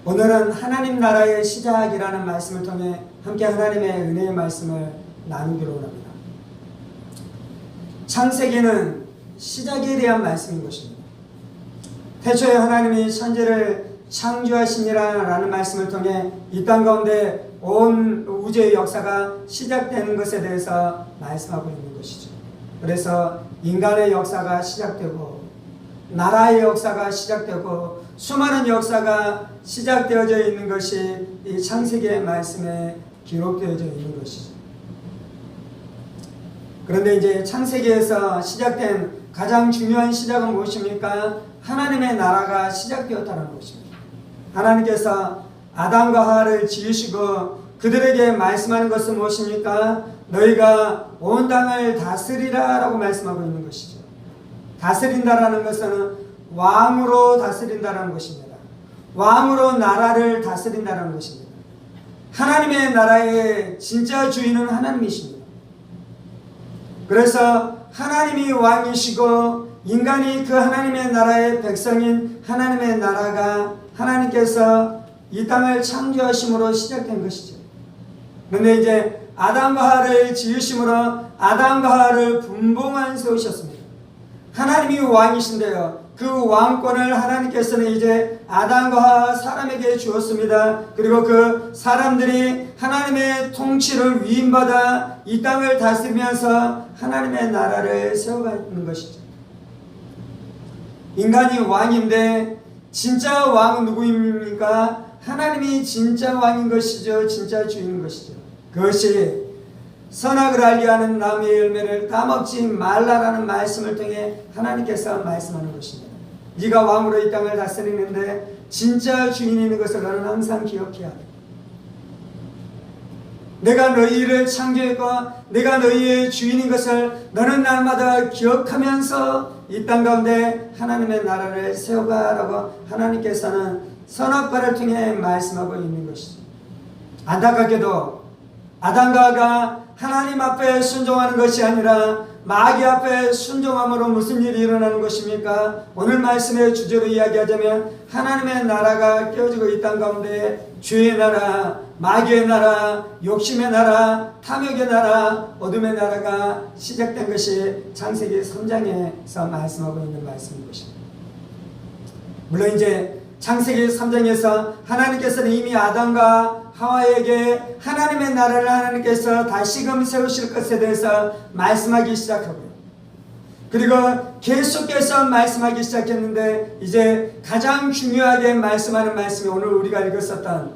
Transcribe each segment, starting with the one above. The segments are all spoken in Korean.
오늘은 하나님 나라의 시작이라는 말씀을 통해 함께 하나님의 은혜의 말씀을 나누기로 합니다. 창세기는 시작에 대한 말씀인 것입니다. 태초에 하나님이 천지를 창조하시니라 라는 말씀을 통해 이 땅 가운데 온 우주의 역사가 시작되는 것에 대해서 말씀하고 있는 것이죠. 그래서 인간의 역사가 시작되고 나라의 역사가 시작되고 수많은 역사가 시작되어져 있는 것이 이 창세기의 말씀에 기록되어져 있는 것이죠. 그런데 이제 창세기에서 시작된 가장 중요한 시작은 무엇입니까? 하나님의 나라가 시작되었다는 것입니다. 하나님께서 아담과 하와를 지으시고 그들에게 말씀하는 것은 무엇입니까? 너희가 온 땅을 다스리라 라고 말씀하고 있는 것이죠. 다스린다라는 것은 왕으로 다스린다라는 것입니다. 왕으로 나라를 다스린다라는 것입니다. 하나님의 나라의 진짜 주인은 하나님이십니다. 그래서 하나님이 왕이시고 인간이 그 하나님의 나라의 백성인 하나님의 나라가 하나님께서 이 땅을 창조하심으로 시작된 것이죠. 그런데 이제 아담과 하와를 지으심으로 아담과 하와를 분봉한 세우셨습니다. 하나님이 왕이신데요. 그 왕권을 하나님께서는 이제 아담과 하와 사람에게 주었습니다. 그리고 그 사람들이 하나님의 통치를 위임받아 이 땅을 다스리면서 하나님의 나라를 세워가는 것이죠. 인간이 왕인데 진짜 왕은 누구입니까? 하나님이 진짜 왕인 것이죠. 진짜 주인인 것이죠. 그것이 선악을 알게 하는 나무의 열매를 따먹지 말라라는 말씀을 통해 하나님께서 말씀하는 것입니다. 네가 왕으로 이 땅을 다스리는데 진짜 주인이 있는 것을 너는 항상 기억해야 돼. 내가 너희를 창조했고 내가 너희의 주인인 것을 너는 날마다 기억하면서 이 땅 가운데 하나님의 나라를 세워가라고 하나님께서는 선악과를 통해 말씀하고 있는 것이죠. 안타깝게도 아담과 하와가 하나님 앞에 순종하는 것이 아니라 마귀 앞에 순종함으로 무슨 일이 일어나는 것입니까? 오늘 말씀의 주제로 이야기하자면 하나님의 나라가 깨어지고 이 땅 가운데 죄의 나라, 마귀의 나라, 욕심의 나라, 탐욕의 나라, 어둠의 나라가 시작된 것이 창세기 3장에서 말씀하고 있는 말씀인 것입니다. 물론 이제 창세기 3장에서 하나님께서는 이미 아담과 하와에게 하나님의 나라를 하나님께서 다시금 세우실 것에 대해서 말씀하기 시작하고요. 그리고 계속해서 말씀하기 시작했는데 이제 가장 중요하게 말씀하는 말씀이 오늘 우리가 읽었었던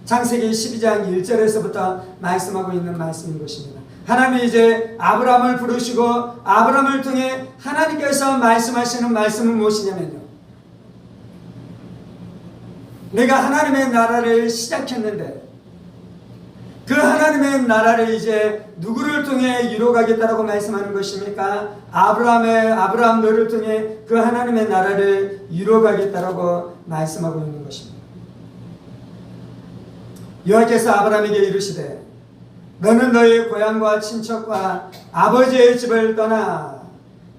창세기 12장 1절에서부터 말씀하고 있는 말씀인 것입니다. 하나님이 이제 아브라함을 부르시고 아브라함을 통해 하나님께서 말씀하시는 말씀은 무엇이냐면요. 내가 하나님의 나라를 시작했는데 그 하나님의 나라를 이제 누구를 통해 이루어가겠다라고 말씀하는 것입니까? 아브라함 너를 통해 그 하나님의 나라를 이루어가겠다라고 말씀하고 있는 것입니다. 여호와께서 아브라함에게 이르시되 너는 너의 고향과 친척과 아버지의 집을 떠나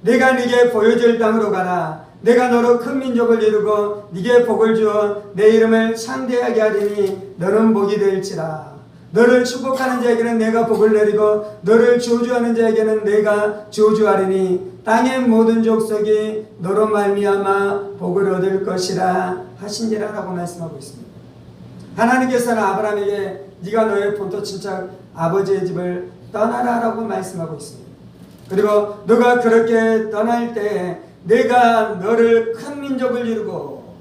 내가 네게 보여줄 땅으로 가라. 내가 너로 큰 민족을 이루고 네게 복을 주어 내 이름을 창대하게 하리니 너는 복이 될지라. 너를 축복하는 자에게는 내가 복을 내리고 너를 저주하는 자에게는 내가 저주하리니 땅의 모든 족속이 너로 말미암아 복을 얻을 것이라 하신지라 라고 말씀하고 있습니다. 하나님께서는 아브라함에게 네가 너의 본토 친척 아버지의 집을 떠나라 라고 말씀하고 있습니다. 그리고 너가 그렇게 떠날 때 내가 너를 큰 민족을 이루고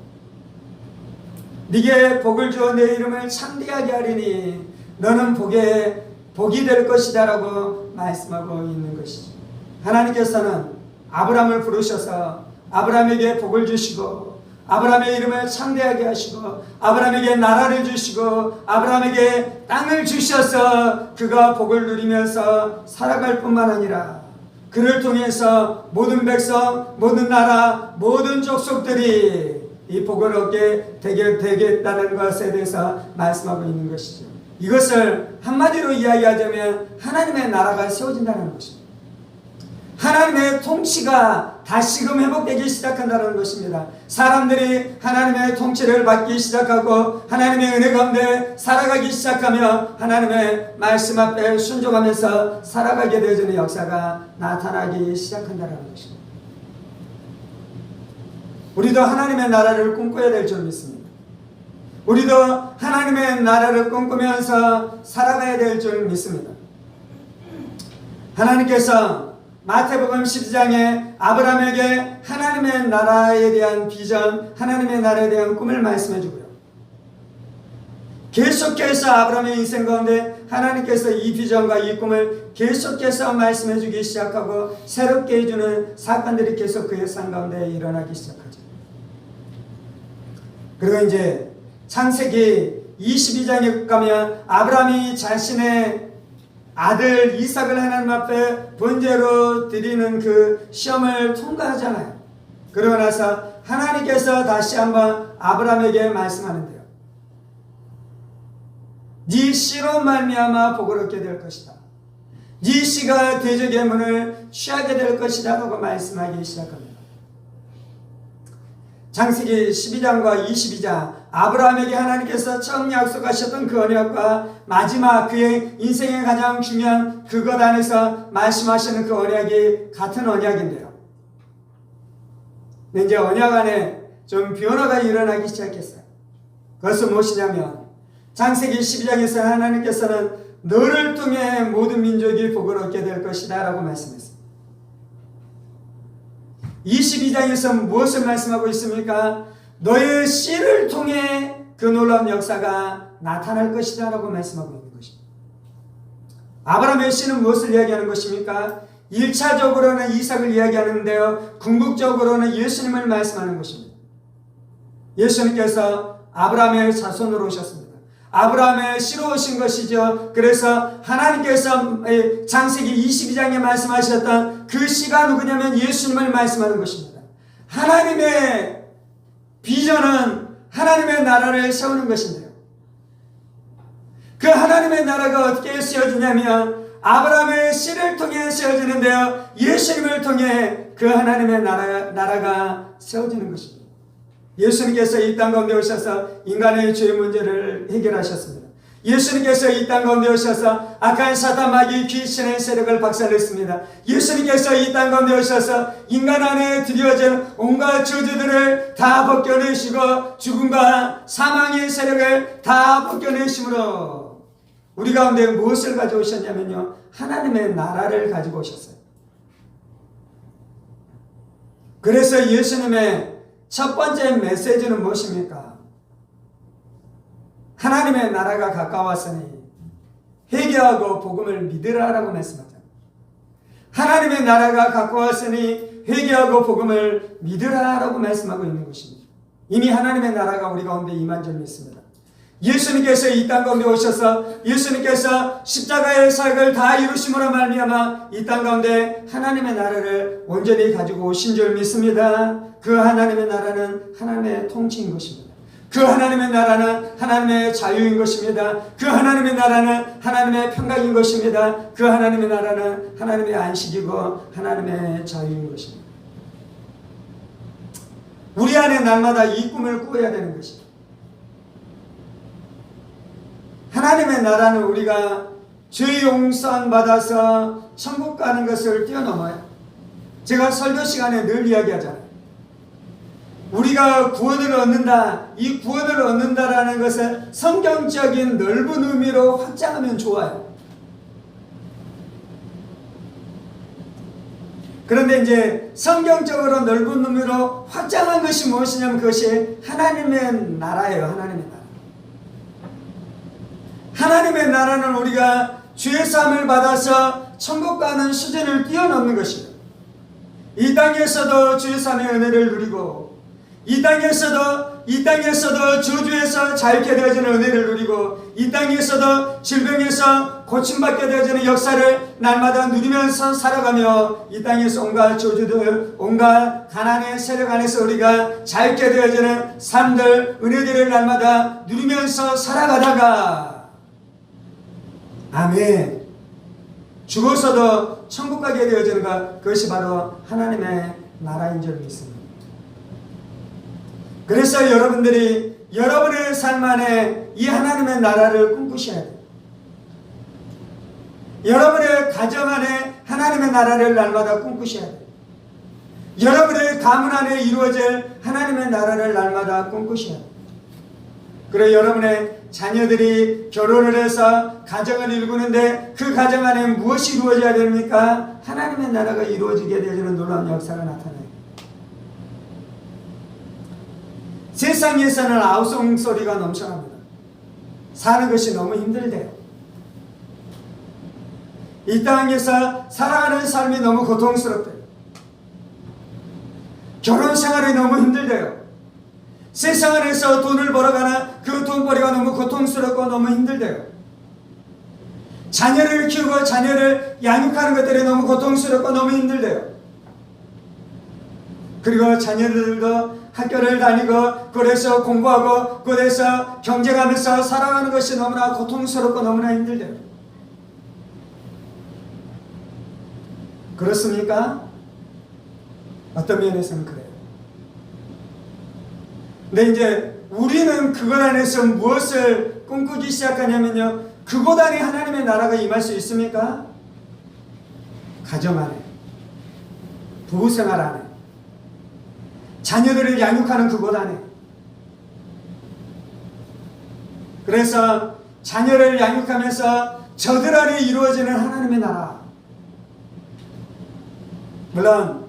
네게 복을 주어 내 이름을 창대하게 하리니 너는 복이 될 것이다 라고 말씀하고 있는 것이죠. 하나님께서는 아브라함을 부르셔서 아브라함에게 복을 주시고 아브라함의 이름을 창대하게 하시고 아브라함에게 나라를 주시고 아브라함에게 땅을 주셔서 그가 복을 누리면서 살아갈 뿐만 아니라 그를 통해서 모든 백성, 모든 나라, 모든 족속들이 이 복을 얻게 되겠다는 것에 대해서 말씀하고 있는 것이죠. 이것을 한마디로 이야기하자면 하나님의 나라가 세워진다는 것입니다. 하나님의 통치가 다시금 회복되기 시작한다는 것입니다. 사람들이 하나님의 통치를 받기 시작하고 하나님의 은혜 가운데 살아가기 시작하며 하나님의 말씀 앞에 순종하면서 살아가게 되어지는 역사가 나타나기 시작한다는 것입니다. 우리도 하나님의 나라를 꿈꿔야 될 줄 믿습니다. 우리도 하나님의 나라를 꿈꾸면서 살아가야 될 줄 믿습니다. 하나님께서 마태복음 12장에 아브라함에게 하나님의 나라에 대한 비전, 하나님의 나라에 대한 꿈을 말씀해 주고요. 계속해서 아브라함의 인생 가운데 하나님께서 이 비전과 이 꿈을 계속해서 말씀해 주기 시작하고 새롭게 해주는 사건들이 계속 그의 삶 가운데 일어나기 시작하죠. 그리고 이제 창세기 22장에 가면 아브라함이 자신의 아들 이삭을 하나님 앞에 번제로 드리는 그 시험을 통과하잖아요. 그러고 나서 하나님께서 다시 한번 아브라함에게 말씀하는데요. 네 씨로 말미암아 복을 얻게 될 것이다. 네 씨가 대적의 문을 취하게 될 것이다 라고 말씀하기 시작합니다. 창세기 12장과 22장 아브라함에게 하나님께서 처음 약속하셨던 그 언약과 마지막 그의 인생의 가장 중요한 그것 안에서 말씀하시는 그 언약이 같은 언약인데요. 근데 이제 언약 안에 좀 변화가 일어나기 시작했어요. 그것은 무엇이냐면 창세기 12장에서 하나님께서는 너를 통해 모든 민족이 복을 얻게 될 것이다 라고 말씀했습니다. 22장에서 무엇을 말씀하고 있습니까? 너의 씨를 통해 그 놀라운 역사가 나타날 것이다 라고 말씀하고 있는 것입니다. 아브라함의 씨는 무엇을 이야기하는 것입니까? 1차적으로는 이삭을 이야기하는데요, 궁극적으로는 예수님을 말씀하는 것입니다. 예수님께서 아브라함의 자손으로 오셨습니다. 아브라함의 씨로 오신 것이죠. 그래서 하나님께서 창세기 22장에 말씀하셨던 그 씨가 누구냐면 예수님을 말씀하는 것입니다. 하나님의 비전은 하나님의 나라를 세우는 것인데요. 그 하나님의 나라가 어떻게 세워지냐면 아브라함의 씨를 통해 세워지는데요, 예수님을 통해 그 하나님의 나라가 세워지는 것입니다. 예수님께서 이 땅 가운데 오셔서 인간의 죄 문제를 해결하셨습니다. 예수님께서 이 땅 가운데 오셔서 악한 사탄 마귀 귀신의 세력을 박살냈습니다. 예수님께서 이 땅 가운데 오셔서 인간 안에 드리워진 온갖 저주들을 다 벗겨내시고 죽음과 사망의 세력을 다 벗겨내심으로 우리 가운데 무엇을 가져오셨냐면요, 하나님의 나라를 가지고 오셨어요. 그래서 예수님의 첫 번째 메시지는 무엇입니까? 하나님의 나라가 가까웠으니 회개하고 복음을 믿으라라고 말씀하잖아요. 하나님의 나라가 가까웠으니 회개하고 복음을 믿으라라고 말씀하고 있는 것입니다. 이미 하나님의 나라가 우리 가운데 임한 줄 믿습니다. 예수님께서 이 땅 가운데 오셔서 예수님께서 십자가의 사역을 다 이루심으로 말미암아 이 땅 가운데 하나님의 나라를 온전히 가지고 오신 줄 믿습니다. 그 하나님의 나라는 하나님의 통치인 것입니다. 그 하나님의 나라는 하나님의 자유인 것입니다. 그 하나님의 나라는 하나님의 평강인 것입니다. 그 하나님의 나라는 하나님의 안식이고 하나님의 자유인 것입니다. 우리 안에 날마다 이 꿈을 꾸어야 되는 것입니다. 하나님의 나라는 우리가 죄 용서 받아서 천국 가는 것을 뛰어넘어요. 제가 설교 시간에 늘 이야기하잖아요. 우리가 구원을 얻는다, 이 구원을 얻는다라는 것을 성경적인 넓은 의미로 확장하면 좋아요. 그런데 이제 성경적으로 넓은 의미로 확장한 것이 무엇이냐면 그것이 하나님의 나라예요. 하나님의 나라. 하나님의 나라는 우리가 죄사함을 받아서 천국 가는 수준을 뛰어넘는 것이에요. 이 땅에서도 죄사함의 은혜를 누리고 이 땅에서도 저주에서 자유케 되어지는 은혜를 누리고 이 땅에서도 질병에서 고침받게 되어지는 역사를 날마다 누리면서 살아가며 이 땅에서 온갖 저주들, 온갖 가난의 세력 안에서 우리가 자유케 되어지는 삶들, 은혜들을 날마다 누리면서 살아가다가 아멘. 죽어서도 천국 가게 되어지는 것, 그것이 바로 하나님의 나라인 줄 믿습니다. 그래서 여러분들이 여러분의 삶 안에 이 하나님의 나라를 꿈꾸셔야 돼요. 여러분의 가정 안에 하나님의 나라를 날마다 꿈꾸셔야 돼요. 여러분의 가문 안에 이루어질 하나님의 나라를 날마다 꿈꾸셔야 돼요. 그리고 여러분의 자녀들이 결혼을 해서 가정을 이루는데 그 가정 안에 무엇이 이루어져야 됩니까? 하나님의 나라가 이루어지게 되는 놀라운 역사가 나타나요. 세상에서는 아우성 소리가 넘쳐납니다. 사는 것이 너무 힘들대요. 이 땅에서 살아가는 삶이 너무 고통스럽대요. 결혼 생활이 너무 힘들대요. 세상 안에서 돈을 벌어가는 그 돈벌이가 너무 고통스럽고 너무 힘들대요. 자녀를 키우고 자녀를 양육하는 것들이 너무 고통스럽고 너무 힘들대요. 그리고 자녀들도 학교를 다니고 그래서 공부하고 그래서 경쟁하면서 살아가는 것이 너무나 고통스럽고 너무나 힘들대요. 그렇습니까? 어떤 면에서는 그래요. 근데 이제 우리는 그것 안에서 무엇을 꿈꾸기 시작하냐면요, 그곳 안에 하나님의 나라가 임할 수 있습니까? 가정 안에, 부부생활 안에, 자녀들을 양육하는 그곳 안에. 그래서 자녀를 양육하면서 저들 안에 이루어지는 하나님의 나라. 물론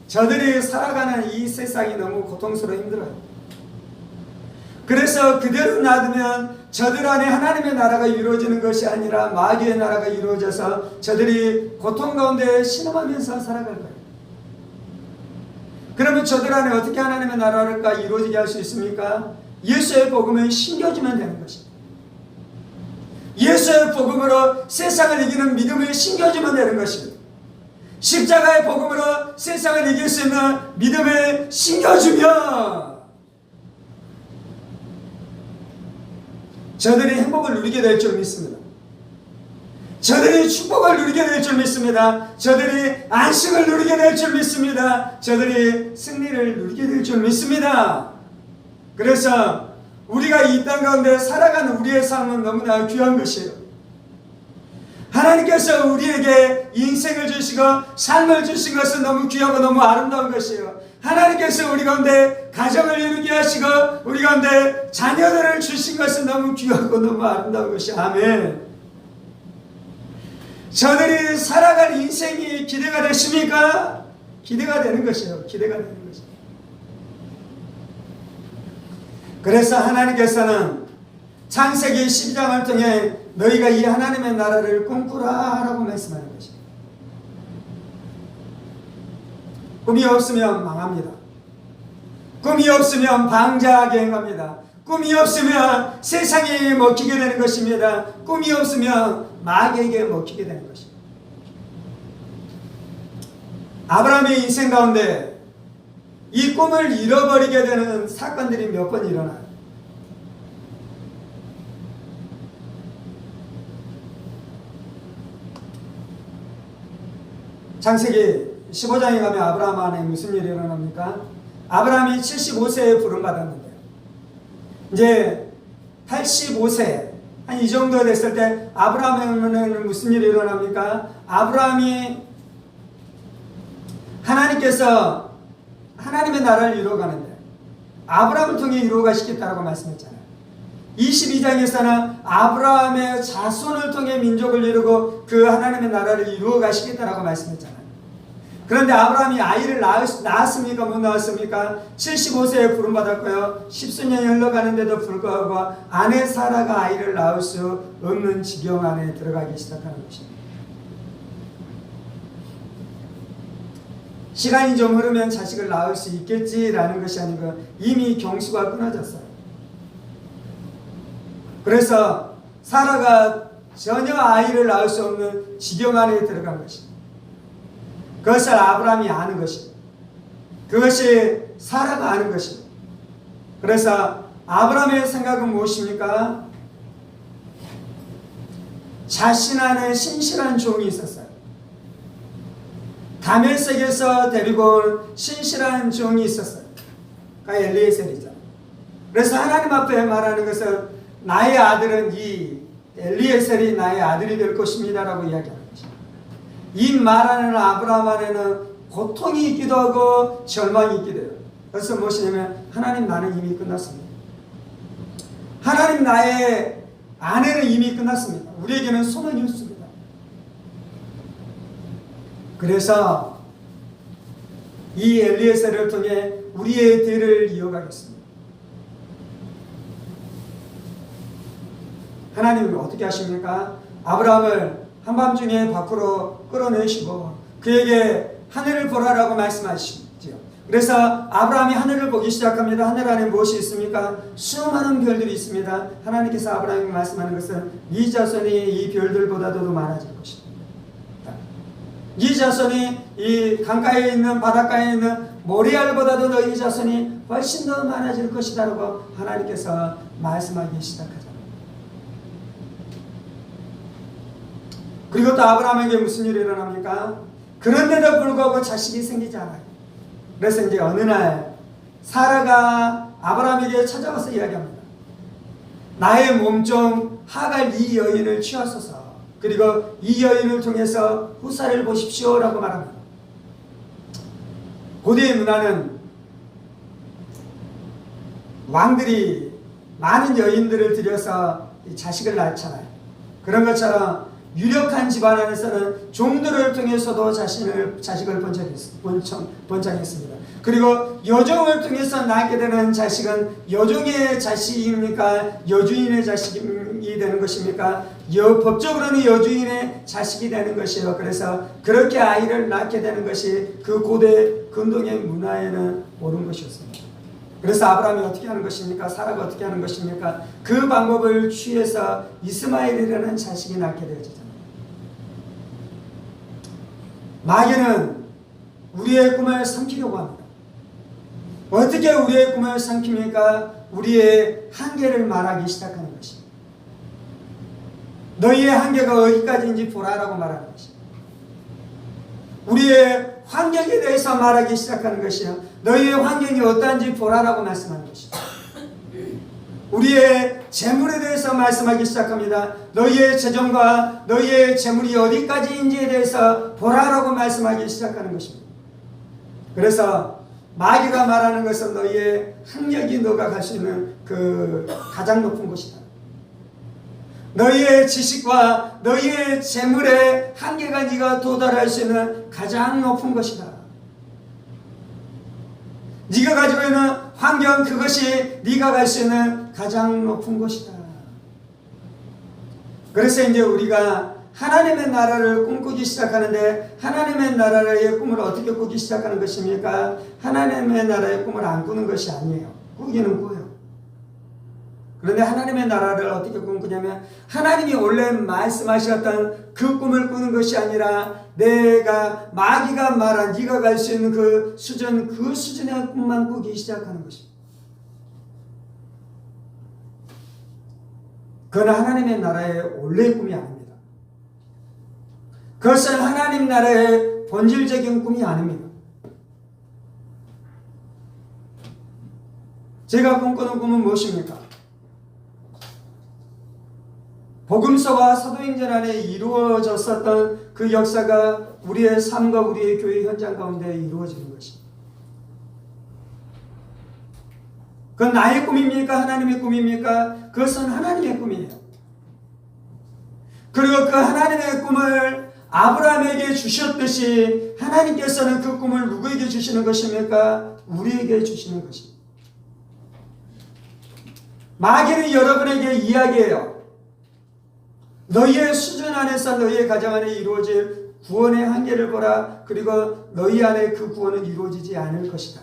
저들이 살아가는 이 세상이 너무 고통스러워 힘들어요. 그래서 그대로 놔두면 저들 안에 하나님의 나라가 이루어지는 것이 아니라 마귀의 나라가 이루어져서 저들이 고통 가운데 신음하면서 살아갈 거예요. 그러면 저들 안에 어떻게 하나님의 나라가 이루어지게 할 수 있습니까? 예수의 복음을 심겨주면 되는 것입니다. 예수의 복음으로 세상을 이기는 믿음을 심겨주면 되는 것입니다. 십자가의 복음으로 세상을 이길 수 있는 믿음을 심겨주면 저들이 행복을 누리게 될 줄 믿습니다. 저들이 축복을 누리게 될 줄 믿습니다. 저들이 안식을 누리게 될 줄 믿습니다. 저들이 승리를 누리게 될 줄 믿습니다. 그래서 우리가 이 땅 가운데 살아가는 우리의 삶은 너무나 귀한 것이에요. 하나님께서 우리에게 인생을 주시고 삶을 주신 것은 너무 귀하고 너무 아름다운 것이에요. 하나님께서 우리 가운데 가정을 이루게 하시고 우리 가운데 자녀들을 주신 것은 너무 귀하고 너무 아름다운 것이 아멘. 저들이 살아갈 인생이 기대가 되십니까? 기대가 되는 것이에요. 기대가 되는 것이에요. 그래서 하나님께서는 창세기 12장을 통해 너희가 이 하나님의 나라를 꿈꾸라 라고 말씀하는 것입니다. 꿈이 없으면 망합니다. 꿈이 없으면 방자하게 행합니다. 꿈이 없으면 세상에 먹히게 되는 것입니다. 꿈이 없으면 마귀에게 먹히게 되는 것입니다. 아브라함의 인생 가운데 이 꿈을 잃어버리게 되는 사건들이 몇 번 일어나요. 창세기 15장에 가면 아브라함 안에 무슨 일이 일어납니까? 아브라함이 75세에 부름받았는데요. 이제 85세 한 이 정도 됐을 때 아브라함에는 무슨 일이 일어납니까? 아브라함이 하나님께서 하나님의 나라를 이루어가는데 아브라함을 통해 이루어가시겠다라고 말씀했잖아요. 22장에서는 아브라함의 자손을 통해 민족을 이루고 그 하나님의 나라를 이루어가시겠다라고 말씀했잖아요. 그런데 아브라함이 아이를 낳았습니까? 못 낳았습니까? 75세에 부름받았고요. 10수년이 흘러가는데도 불구하고 아내 사라가 아이를 낳을 수 없는 지경 안에 들어가기 시작하는 것입니다. 시간이 좀 흐르면 자식을 낳을 수 있겠지라는 것이 아니고 이미 경수가 끊어졌어요. 그래서 사라가 전혀 아이를 낳을 수 없는 지경 안에 들어간 것입니다. 그것을 아브라함이 아는 것입니다. 그것이 사라가 아는 것입니다. 그래서 아브라함의 생각은 무엇입니까? 자신 안에 신실한 종이 있었어요. 다메섹에서 데리고 온 신실한 종이 있었어요. 그 엘리에셀이죠. 그래서 하나님 앞에 말하는 것은 나의 아들은 이 엘리에셀이 나의 아들이 될 것입니다 라고 이야기하는 것입니다. 이 말하는 아브라함 안에는 고통이 있기도 하고 절망이 있기도 해요. 그래서 무엇이냐면 하나님 나는 이미 끝났습니다. 하나님 나의 아내는 이미 끝났습니다. 우리에게는 소망이 없습니다. 그래서 이 엘리에셀을 통해 우리의 뒤를 이어가겠습니다. 하나님은 어떻게 하십니까? 아브라함을 한밤중에 밖으로 끌어내시고 그에게 하늘을 보라라고 말씀하시죠. 그래서 아브라함이 하늘을 보기 시작합니다. 하늘 안에 무엇이 있습니까? 수많은 별들이 있습니다. 하나님께서 아브라함에게 말씀하는 것은 네 자손이 이 별들보다도 많아질 것이다. 네 자손이 이 강가에 있는 바닷가에 있는 모리알보다도 너희 자손이 훨씬 더 많아질 것이다 라고 하나님께서 말씀하기 시작하잖아요. 그리고 또 아브라함에게 무슨 일이 일어납니까? 그런데도 불구하고 자식이 생기지 않아요. 그래서 이제 어느 날 사라가 아브라함에게 찾아와서 이야기합니다. 나의 몸종 하갈 이 여인을 취하소서. 그리고 이 여인을 통해서 후사를 보십시오 라고 말합니다. 고대의 문화는 왕들이 많은 여인들을 들여서 자식을 낳잖아요. 그런 것처럼 유력한 집안 안에서는 종들을 통해서도 자식을 번창했습니다. 그리고 여종을 통해서 낳게 되는 자식은 여종의 자식입니까? 여주인의 자식이 되는 것입니까? 법적으로는 여주인의 자식이 되는 것이에요. 그래서 그렇게 아이를 낳게 되는 것이 그 고대 근동의 문화에는 옳은 것이었습니다. 그래서 아브라함이 어떻게 하는 것입니까? 사라가 어떻게 하는 것입니까? 그 방법을 취해서 이스마엘이라는 자식이 낳게 되어지잖아요. 마귀는 우리의 꿈을 삼키려고 합니다. 어떻게 우리의 꿈을 삼킵니까? 우리의 한계를 말하기 시작하는 것입니다. 너희의 한계가 어디까지인지 보라라고 말하는 것입니다. 우리의 환경에 대해서 말하기 시작하는 것이요. 너희의 환경이 어떠한지 보라라고 말씀하는 것입니다. 우리의 재물에 대해서 말씀하기 시작합니다. 너희의 재정과 너희의 재물이 어디까지인지에 대해서 보라라고 말씀하기 시작하는 것입니다. 그래서 마귀가 말하는 것은 너희의 학력이 너가 갈 수 있는 그 가장 높은 곳이다. 너희의 지식과 너희의 재물의 한계가 네가 도달할 수 있는 가장 높은 것이다. 네가 가지고 있는 환경 그것이 네가 갈 수 있는 가장 높은 곳이다. 그래서 이제 우리가 하나님의 나라를 꿈꾸기 시작하는데 하나님의 나라의 꿈을 어떻게 꾸기 시작하는 것입니까? 하나님의 나라의 꿈을 안 꾸는 것이 아니에요. 꾸기는 꾸요. 그런데 하나님의 나라를 어떻게 꿈꾸냐면 하나님이 원래 말씀하셨던 그 꿈을 꾸는 것이 아니라 내가 마귀가 말한 네가 갈 수 있는 그 수준의 꿈만 꾸기 시작하는 것입니다. 그건 하나님의 나라의 원래의 꿈이 아닙니다. 그것은 하나님 나라의 본질적인 꿈이 아닙니다. 제가 꿈꾸는 꿈은 무엇입니까? 복음서와 사도행전 안에 이루어졌었던 그 역사가 우리의 삶과 우리의 교회 현장 가운데 이루어지는 것입니다. 그건 나의 꿈입니까? 하나님의 꿈입니까? 그것은 하나님의 꿈이에요. 그리고 그 하나님의 꿈을 아브라함에게 주셨듯이 하나님께서는 그 꿈을 누구에게 주시는 것입니까? 우리에게 주시는 것입니다. 마귀는 여러분에게 이야기해요. 너희의 수준 안에서 너희의 가정 안에 이루어질 구원의 한계를 보라. 그리고 너희 안에 그 구원은 이루어지지 않을 것이다.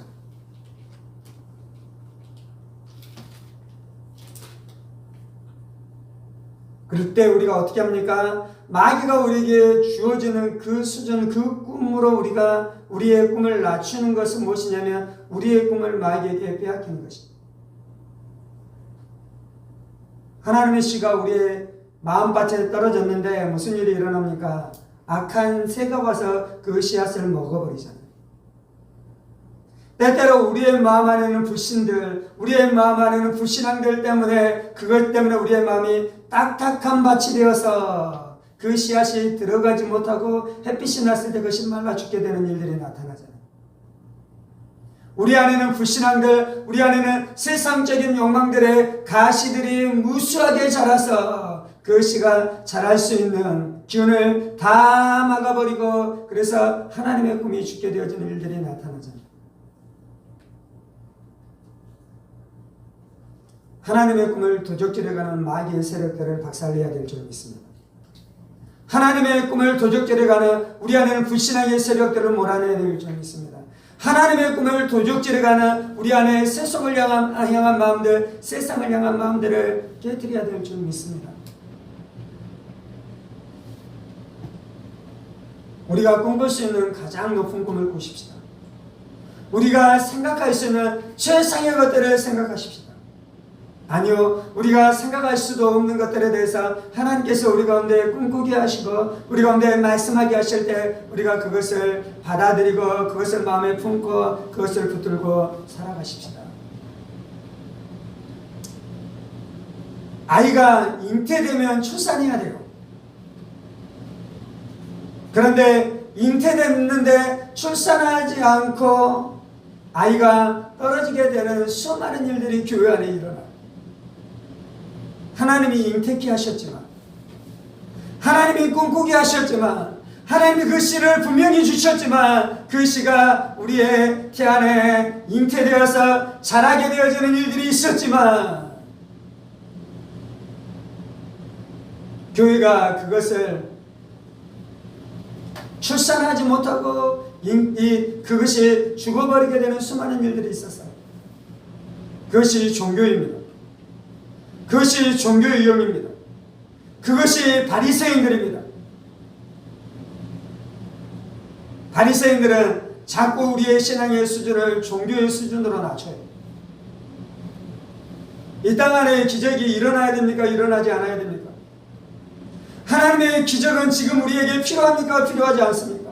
그럴 때 우리가 어떻게 합니까? 마귀가 우리에게 주어지는 그 수준, 그 꿈으로 우리가 우리의 꿈을 낮추는 것은 무엇이냐면 우리의 꿈을 마귀에게 빼앗기는 것입니다. 하나님의 씨가 우리의 마음밭에 떨어졌는데 무슨 일이 일어납니까? 악한 새가 와서 그 씨앗을 먹어버리잖아요. 때때로 우리의 마음 안에는 불신들, 우리의 마음 안에는 불신앙들 때문에, 그것 때문에 우리의 마음이 딱딱한 밭이 되어서 그 씨앗이 들어가지 못하고 햇빛이 났을 때 그것이 말라 죽게 되는 일들이 나타나잖아요. 우리 안에는 불신앙들, 우리 안에는 세상적인 욕망들의 가시들이 무수하게 자라서 그 씨가 자랄 수 있는 기운을 다 막아버리고, 그래서 하나님의 꿈이 죽게 되어지는 일들이 나타나잖아요. 하나님의 꿈을 도적질해가는 마귀의 세력들을 박살내야 될 줄 믿습니다. 하나님의 꿈을 도적질해가는 우리 안에는 불신앙의 세력들을 몰아내야 될 줄 믿습니다. 하나님의 꿈을 도적질해가는 우리 안에 세속을 향한 마음들, 세상을 향한 마음들을 깨뜨려야 될 줄 믿습니다. 우리가 꿈꿀 수 있는 가장 높은 꿈을 꾸십시다. 우리가 생각할 수 있는 최상의 것들을 생각하십시다. 아니요, 우리가 생각할 수도 없는 것들에 대해서 하나님께서 우리 가운데 꿈꾸게 하시고 우리 가운데 말씀하게 하실 때 우리가 그것을 받아들이고 그것을 마음에 품고 그것을 붙들고 살아가십시다. 아이가 잉태되면 출산해야 돼요. 그런데 잉태됐는데 출산하지 않고 아이가 떨어지게 되는 수많은 일들이 교회 안에 일어나요. 하나님이 잉태케 하셨지만, 하나님이 꿈꾸게 하셨지만, 하나님이 그 씨를 분명히 주셨지만 그 씨가 우리의 태 안에 잉태되어서 자라게 되어지는 일들이 있었지만 교회가 그것을 출산하지 못하고 그것이 죽어버리게 되는 수많은 일들이 있었어요. 그것이 종교입니다. 그것이 종교의 유형입니다. 그것이 바리새인들입니다. 바리새인들은 자꾸 우리의 신앙의 수준을 종교의 수준으로 낮춰요. 이 땅 안에 기적이 일어나야 됩니까? 일어나지 않아야 됩니까? 하나님의 기적은 지금 우리에게 필요합니까? 필요하지 않습니까?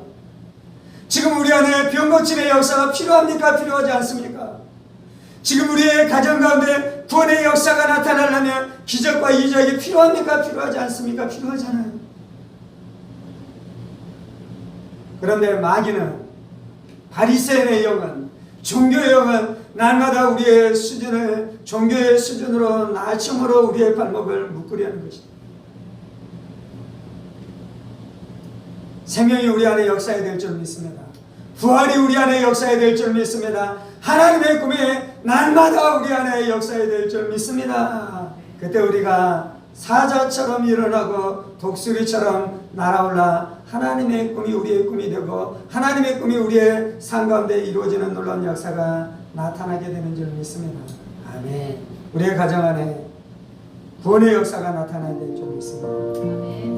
지금 우리 안에 병 고침의 역사가 필요합니까? 필요하지 않습니까? 지금 우리의 가정 가운데 구원의 역사가 나타나려면 기적과 이적이 필요합니까? 필요하지 않습니까? 필요하잖아요. 그런데 마귀는, 바리새인의 영은, 종교의 영은 날마다 우리의 수준을 종교의 수준으로 낮춤으로 우리의 발목을 묶으려는 것입니다. 생명이 우리 안에 역사해야 될 줄 믿습니다. 부활이 우리 안에 역사해야 될 줄 믿습니다. 하나님의 꿈이 날마다 우리 안에 역사해야 될 줄 믿습니다. 그때 우리가 사자처럼 일어나고 독수리처럼 날아올라 하나님의 꿈이 우리의 꿈이 되고 하나님의 꿈이 우리의 삶 가운데 이루어지는 놀라운 역사가 나타나게 되는 줄 믿습니다. 아멘. 우리의 가정 안에 구원의 역사가 나타나야 될 줄 믿습니다. 아멘.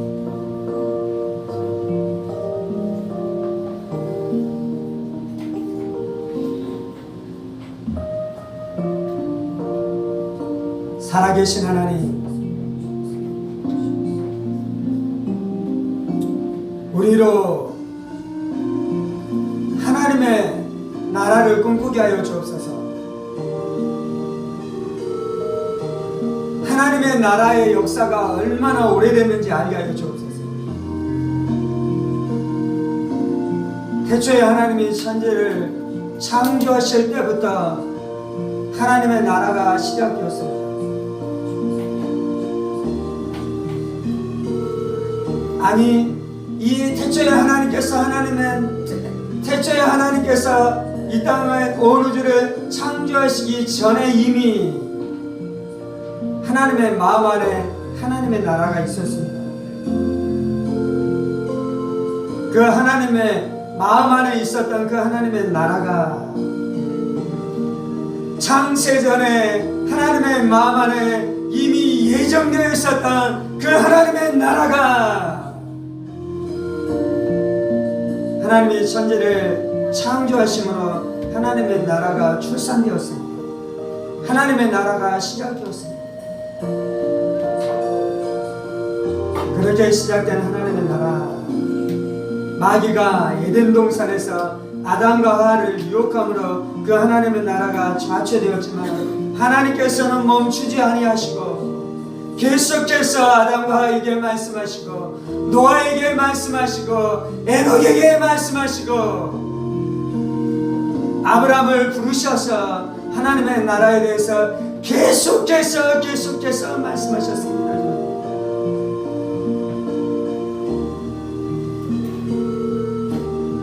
살아계신 하나님, 우리로 하나님의 나라를 꿈꾸게 하여 주옵소서. 하나님의 나라의 역사가 얼마나 오래됐는지 알게 하여 주옵소서. 태초에 하나님이 천지를 창조하실 때부터 하나님의 나라가 시작되었습니다. 아니, 이 태초에 하나님께서 이 땅의 온 우주를 창조하시기 전에 이미 하나님의 마음 안에 하나님의 나라가 있었습니다. 그 하나님의 마음 안에 있었던 그 하나님의 나라가 창세전에 하나님의 마음 안에 이미 예정되어 있었던 그 하나님의 나라가 하나님이 천지를 창조하심으로 하나님의 나라가 출산되었습니다. 하나님의 나라가 시작되었습니다. 그렇게 시작된 하나님의 나라, 마귀가 에덴 동산에서 아담과 하와를 유혹함으로 그 하나님의 나라가 좌초되었지만 하나님께서는 멈추지 아니하시고 계속해서 아담과 하와에게 말씀하시고 노아에게 말씀하시고 에녹에게 말씀하시고 아브라함을 부르셔서 하나님의 나라에 대해서 계속해서 말씀하셨습니다.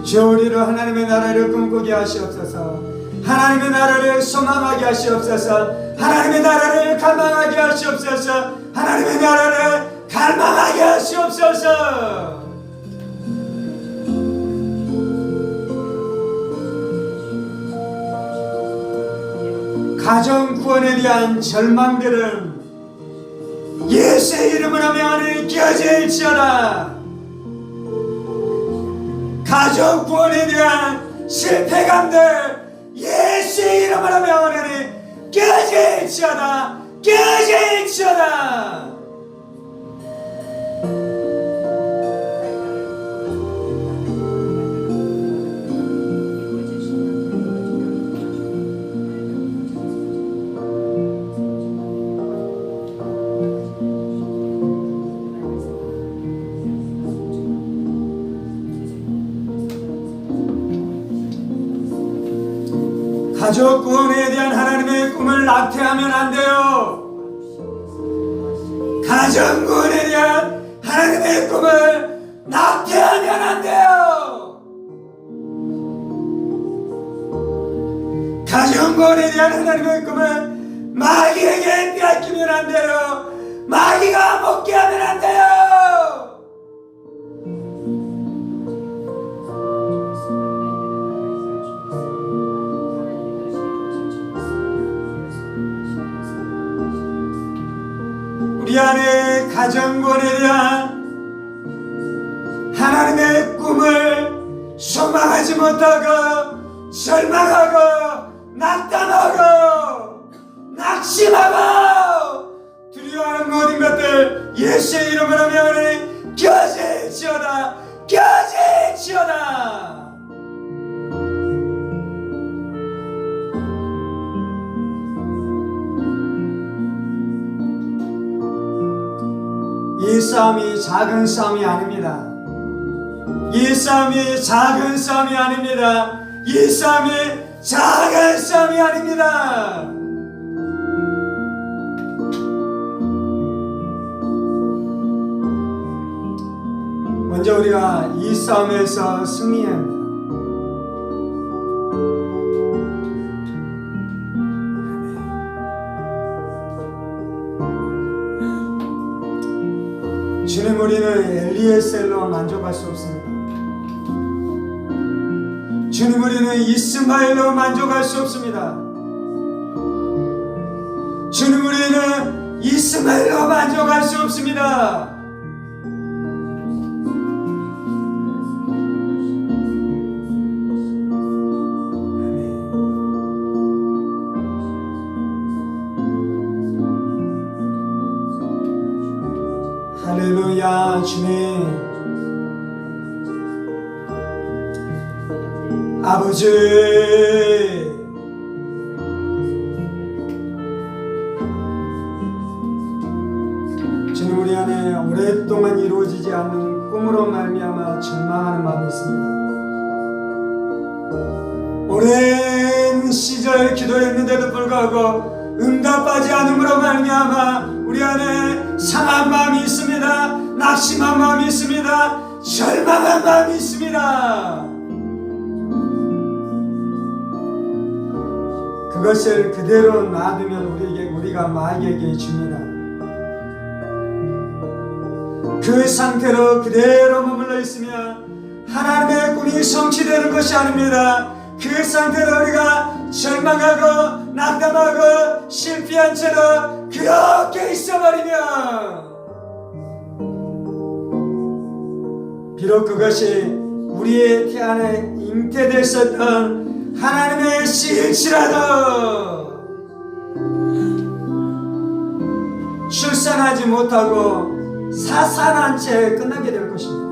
주여 우리를 하나님의 나라를 꿈꾸게 하시옵소서. 하나님의 나라를 소망하게 하시옵소서. 하나님의 나라를 갈망하게 하시옵소서. 하나님의 나라를 갈망하게 하시옵소서. 가정 구원에 대한 절망들은 예수의 이름으로 명하니 깨어질지어다. 가정 구원에 대한 실패감들 예수의 이름으로 명하니 깨어질지어다. 깨어질지어다. 가족 구원에 대한 하나님의 꿈을 낙태하면 안 돼요. 가정 구원에 대한 하나님의 꿈을 낙태하면 안 돼요. 가정 구원에 대한 하나님의 꿈을 마귀에게 빼앗기면 안 돼요. 마귀가 먹게 하면 안 돼요. 우리 안에 가정구원에 대한 하나님의 꿈을 소망하지 못하고 절망하고 낙담하고 낙심하고 두려워하는 모든 것들 예수의 이름으로 명하니 깨어질지어다. 깨어질지어다. 이 싸움이 작은 싸움이 아닙니다. 이 싸움이 작은 싸움이 아닙니다. 이 싸움이 작은 싸움이 아닙니다. 먼저 우리가 이 싸움에서 승리해야 합니다. 주님, 우리는 엘리에셀로 만족할 수 없습니다. 주님, 우리는 이스마엘로 만족할 수 없습니다. 주님, 우리는 이스마엘로 만족할 수 없습니다. 할렐루야. 주님, 아버지, 주님, 우리 안에 오랫동안 이루어지지 않는 꿈으로 말미암아 절망하는 마음이 있습니다. 오랜 시절 기도했는데도 불구하고 응답하지 않음으로 말미암아 우리 안에 상한 마음이 있습니다. 낙심한 마음이 있습니다. 절망한 마음이 있습니다. 그것을 그대로 놔두면 우리가 마귀에게 줍니다. 그 상태로 그대로 머물러 있으면 하나님의 꿈이 성취되는 것이 아닙니다. 그 상태로 우리가 절망하고 낙담하고 실패한 채로 그렇게 있어버리면 비록 그것이 우리의 태안에 잉태됐었던 하나님의 씨일지라도 출산하지 못하고 사산한 채 끝나게 될 것입니다.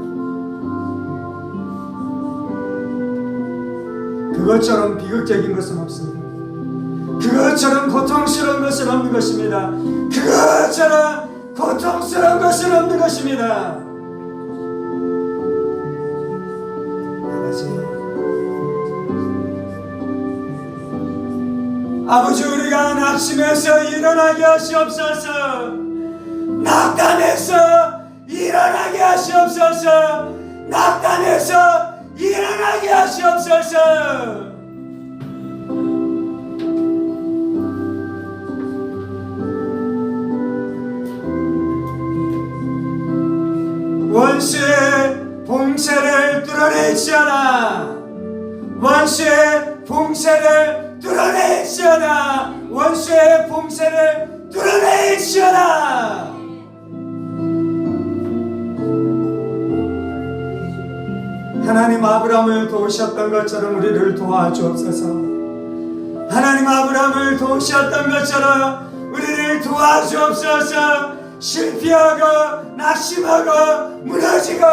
그것처럼 비극적인 것은 없습니다. 그것처럼 고통스러운 것은 없는 것입니다. 그것처럼 고통스러운 것은 없는 것입니다. 아버지, 우리가 낙심해서 일어나게 하시옵소서. 낙담해서 일어나게 하시옵소서. 낙담해서 일어나게 하시옵소서. 원수의 봉쇄를 뚫어낼지어다. 원수의 봉쇄를 뚫어낼지어다. 원수의 봉쇄를 뚫어낼지어다. 하나님 아브라함을 도우셨던 것처럼 우리를 도와주옵소서. 하나님 아브라함을 도우셨던 것처럼 우리를 도와주옵소서. 실패하고 낙심하고 무너지고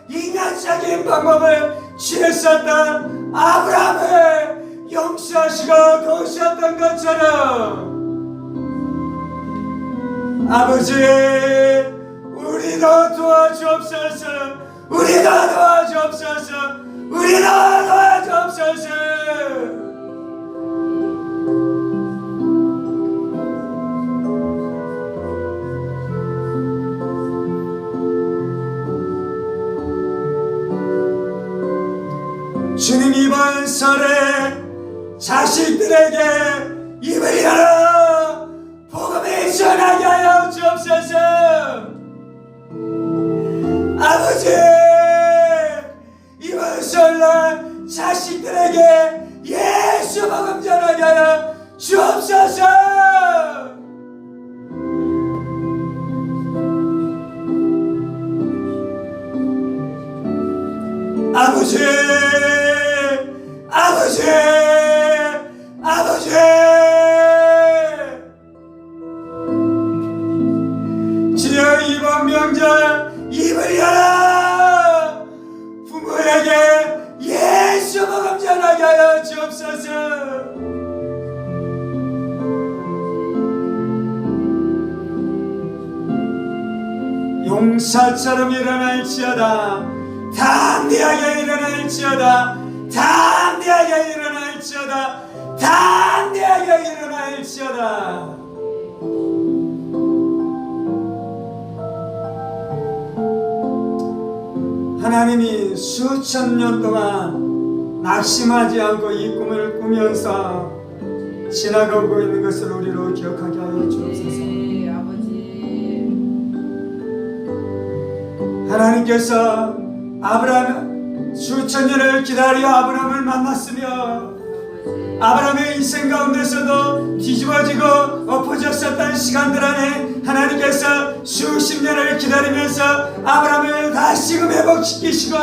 인간적인 방법을 취했었던 아브라함을 용서하시고 도우셨던 것처럼 아버지, 우리도 도와주옵소서. 우리도 도와주옵소서. 우리도 도와주옵소서. 주님, 이번 설에 자식들에게 입을 열어 복음을 전하게 하여 주옵소서. 아버지, 이번 설날 자식들에게 예수 복음 전하게 하여 주옵소서. 아버지, 아버지, 아버지, 주여, 이번 명절 입을 열어 부모에게 예수 복음 전하게 하여 주옵소서. 용사처럼 일어날지어다. 담대하게 일어날지어다. 담대하게 일어날지어다. 담대하게 일어날지어다. 하나님이 수천 년 동안 낙심하지 않고 이 꿈을 꾸면서 지나가고 있는 것을 우리로 기억하게 하여 주옵소서. 하나님께서 아브라함 수천 년을 기다려 아브라함을 만났으며 아브라함의 인생 가운데서도 뒤집어지고 엎어졌었던 시간들 안에 하나님께서 수십 년을 기다리면서 아브라함을 다시금 회복시키시고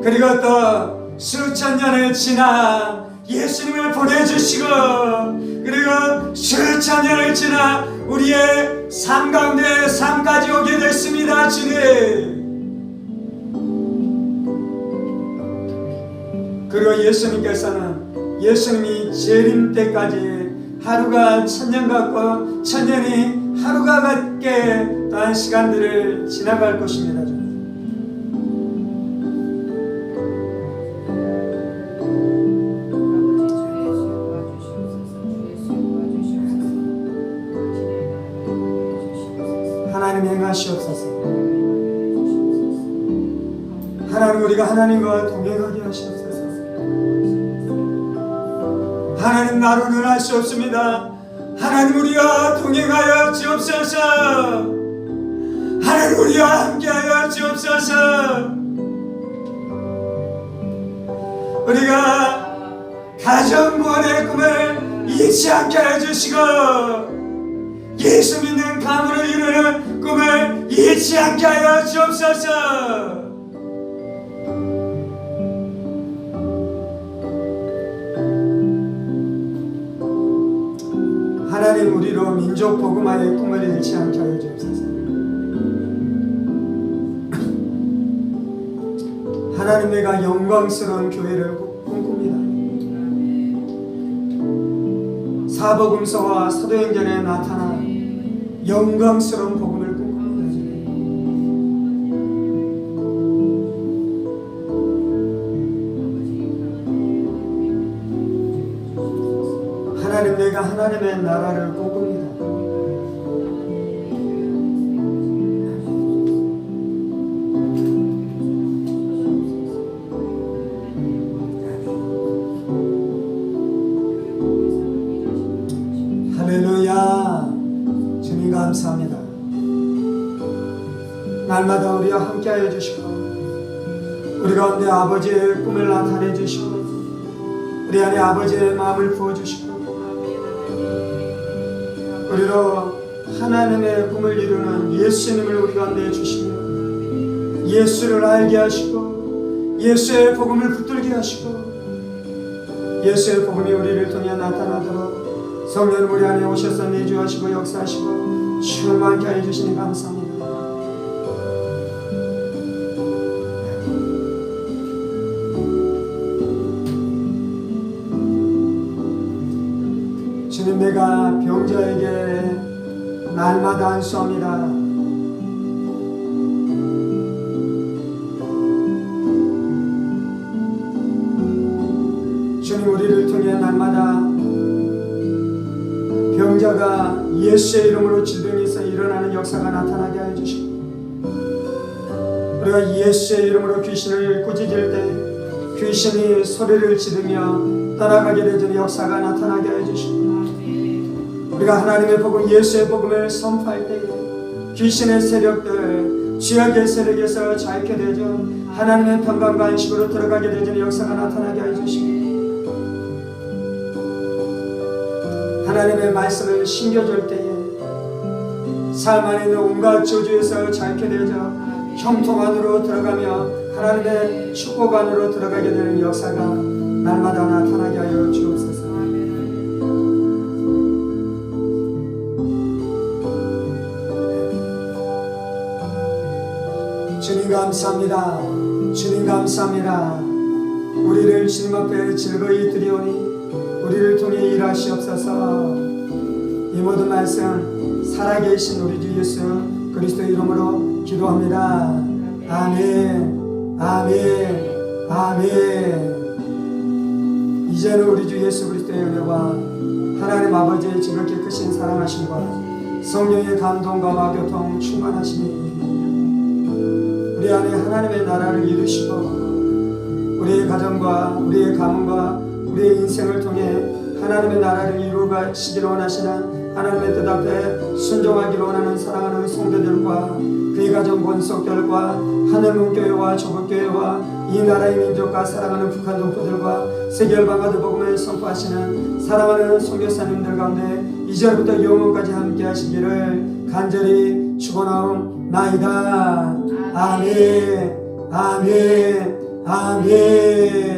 그리고 또 수천 년을 지나 예수님을 보내주시고 그리고 수천 년을 지나 우리의 삶 가운데 삶까지 오게 됐습니다. 주님, 그리고 예수님께서는 예수님이 재림 때까지 하루가 천년 같고 천년이 하루가 같게 또한 시간들을 지나갈 것입니다. 하나님 행하시옵소서. 하나님, 우리가 하나님과 동행하게 하시옵소서. 하나님, 나로는 할 수 없습니다. 하나님, 우리와 동행하여 주옵소서. 하나님, 우리와 함께하여 주옵소서. 우리가 가정구원의 꿈을 잊지 않게 해주시고 예수 믿는 가문을 이루는 꿈을 잊지 않게 하여 주옵소서. 하나님, 우리로 민족 복음화의 꿈을 잃지 않게 하여 주옵소서. 하나님 내가 영광스러운 교회를 꿈꿉니다. 사복음서와 사도행전에 나타난 영광스러운 복음을 꿈꿉니다. 하나님 내가 하나님의 나라를 꿈꿉니다. 할렐루야. 주님 감사합니다. 날마다 우리와 함께하여 주시고 우리 가운데 아버지의 꿈을 나타내 주시고 우리 안에 아버지의 마음을 부어주시고 우리로 하나님의 꿈을 이루는 예수님을 우리 가운데 주시며 예수를 알게 하시고 예수의 복음을 붙들게 하시고 예수의 복음이 우리를 통해 나타나도록 성령님 우리 안에 오셔서 내주하시고 역사하시고 충만케 하여 주시니 감사합니다. 주님 내가 병자에게 날마다 안수합니다. 주님 우리를 통해 날마다 병자가 예수의 이름으로 질병에서 일어나는 역사가 나타나게 하여 주시고 우리가 예수의 이름으로 귀신을 꾸짖을 때 귀신이 소리를 지르며 따라가게 되는 역사가 나타나게 하여 주시고 우리가 하나님의 복음 예수의 복음을 선포할 때 귀신의 세력들 죄악의 세력에서 자유케 되죠 하나님의 평강과 안식으로 들어가게 되는 역사가 나타나게 하여 주시고 하나님의 말씀을 심겨줄 때에 삶 안에 있는 온갖 저주에서 자유케 되죠 형통 안으로 들어가며 하나님의 축복 안으로 들어가게 되는 역사가 날마다 나타나게 하여 주옵소서. 주님 감사합니다. 주님 감사합니다. 우리를 주님 앞에 즐거이 드리오니 우리를 통해 일하시옵소서. 이 모든 말씀 살아계신 우리 주 예수 그리스도 이름으로 기도합니다. 아멘. 아멘. 아멘. 이제는 우리 주 예수 그리스도의 은혜와 하나님 아버지의 지극히 크신 사랑하심과 성령의 감동과 교통 충만하시니 우리 안에 하나님의 나라를 이루시고 우리의 가정과 우리의 가문과 우리의 인생을 통해 하나님의 나라를 이루시기를 원하시는 하나님의 뜻 앞에 순종하기를 원하는 사랑하는 성도들과 그의 가정 권속들과 하늘문교회와 조국교회와 이 나라의 민족과 사랑하는 북한 동포들과 세계열방가들 복음을 선포하시는 사랑하는 선교사님들 가운데 이제부터 영원까지 함께 하시기를 간절히 축원하옵나이다. 아멘. 아멘. 아멘.